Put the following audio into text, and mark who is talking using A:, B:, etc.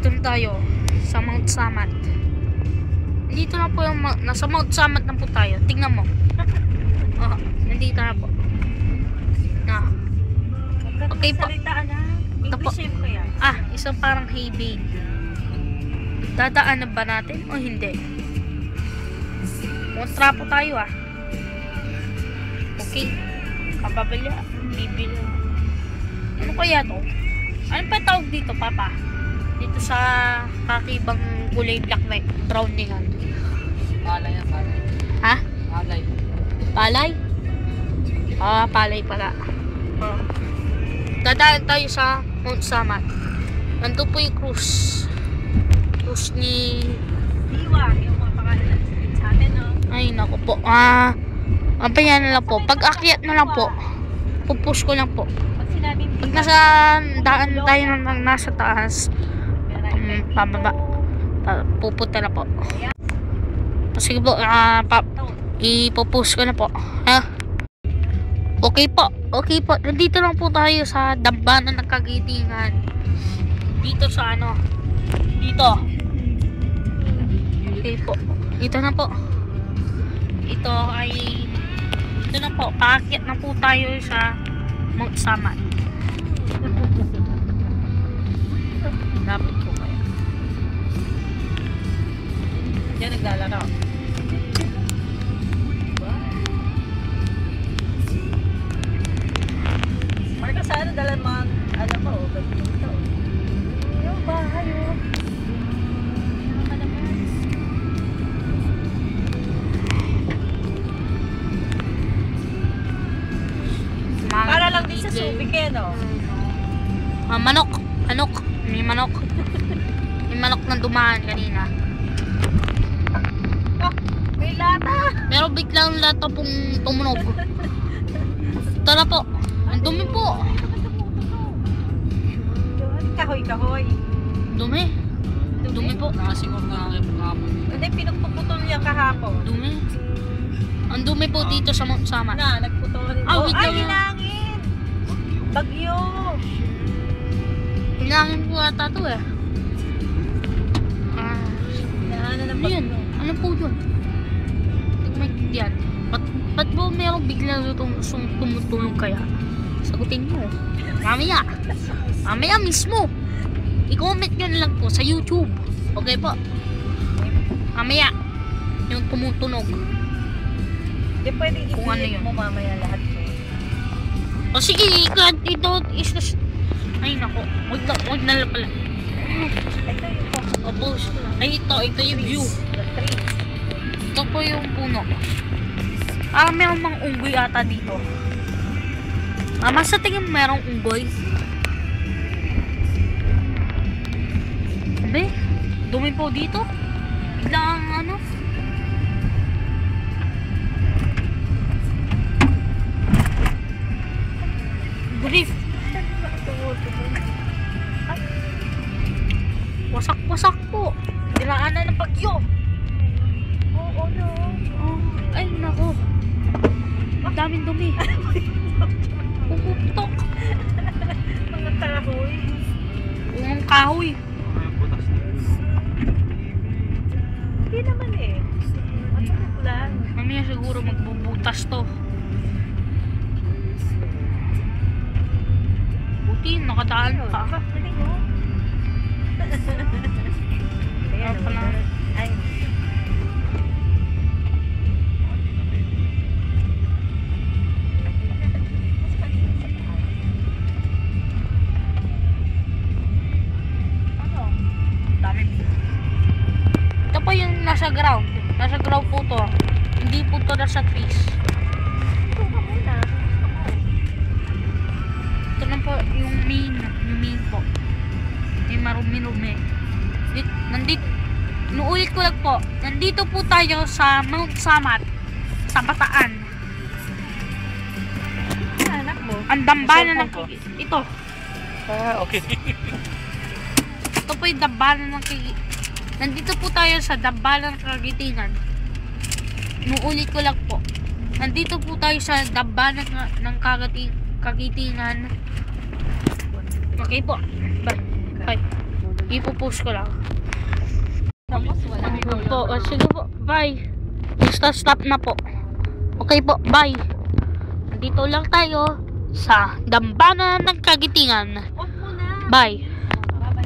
A: Dito na tayo sa Mount Samat. Dito na po yung nasa Mount Samat na po tayo. Tingnan mo. Oh, nandito na po. Na. Okay po.
B: English shape ko yan.
A: Isang parang hay bale. Dadaanan ba natin o hindi? Montra po tayo Okay. Kababala. Bibili. Ano kaya to? Ano pa tawag dito, Papa? Dito sa kakibang kulay black na brown niyan.
B: Palay yan, palay.
A: Ha?
B: Palay.
A: Palay? Palay pala. Dadaan tayo sa Mount Samat. Nandun po yung cruise. Cruise ni...
B: Diwa, yung mga pangalan sa atin, no?
A: Ay, naku po. Ang panyan na lang po. Pag akyat na lang po, pupush ko lang po.
B: Pag sinabing
A: Pag nasa daan tayo nang nasa taas, pababa. Pupunta na po. Sige po, ipupush ko na po. Okay po. Okay po. Nandito lang po tayo sa Dambana ng Kagitingan. Dito sa ano? Dito. Okay po. Dito na po. Ito na po. Paakyat na po tayo sa Mount Samat.
B: Lapit po kaya. Diyan naglalaro. Marka sana dala mga alam mo, dito. Yung bahay, Para lang din sa Subic no?
A: Manok. May manok. May manok na dumaan kanina.
B: May lata.
A: Pero biglang lata pong tumunog. Tara po. Ang dumi po.
B: Kahoy.
A: Dumi. Dumi po.
B: Nakasiguro na kayo kahapon. Hindi, pinagpuputol niya kahapon.
A: Dumi. Ang dumi po dito sa Mount Samat.
B: Nagputol.
A: Wait lang.
B: Hilangin. Bagyo.
A: Hilangin po ata ito
B: Ano na
A: Yun. Ano po yun? Hindi ko maintindihan. Ba't po merong biglang tumutulong kaya? Sagutin nyo. Mamaya mismo. I-comment nyo na lang po sa YouTube. Okay po? Mamaya. Yung tumutunog.
B: Hindi pwedeng
A: Kung ano
B: ipilit
A: yun.
B: mo mamaya lahat.
A: O sige, ito is... Ay nako. Huwag na lang pala.
B: Ito yung
A: Ay ito yung view.
B: the tree.
A: Ito po yung puno. Merong mga unggoy ata dito. Sa tingin merong unggoy. Sabi, dumi po dito. Biglang ano. Brief. Wasak po. Dinaanan ng bagyo.
B: Oo, no.
A: Ay, nako. Ang daming dumi. Pupuptok.
B: Mga kahoy.
A: Ungang kahoy.
B: Hindi naman Matulog lang.
A: Mamaya siguro magbubutas to. Buti, nakadaan pa.
B: Galing mo. Ayan,
A: pala.
B: ay.
A: Dami. Ito po yung nasa ground. Nasa ground po to. Hindi po to nasa trees. Ito na po yung main po. May marumi-rumi. Inuulit ko lang po. Nandito po tayo sa Mount Samat. Sa Bataan.
B: Anak mo.
A: Ang dambana ng ito.
B: Okay.
A: Ito po yung dambana ng Nandito po tayo sa dambana ng Kagitingan. Inuulit ko lang po. Nandito po tayo sa dambana ng Kagitingan. Okay po. Bye. Ipopost ko lang.
B: Tapos wala.
A: Po, sige po, bye. Basta stop na po. Okay po, bye. Dito lang tayo sa Dambana ng Kagitingan.
B: Off mo na.
A: Bye.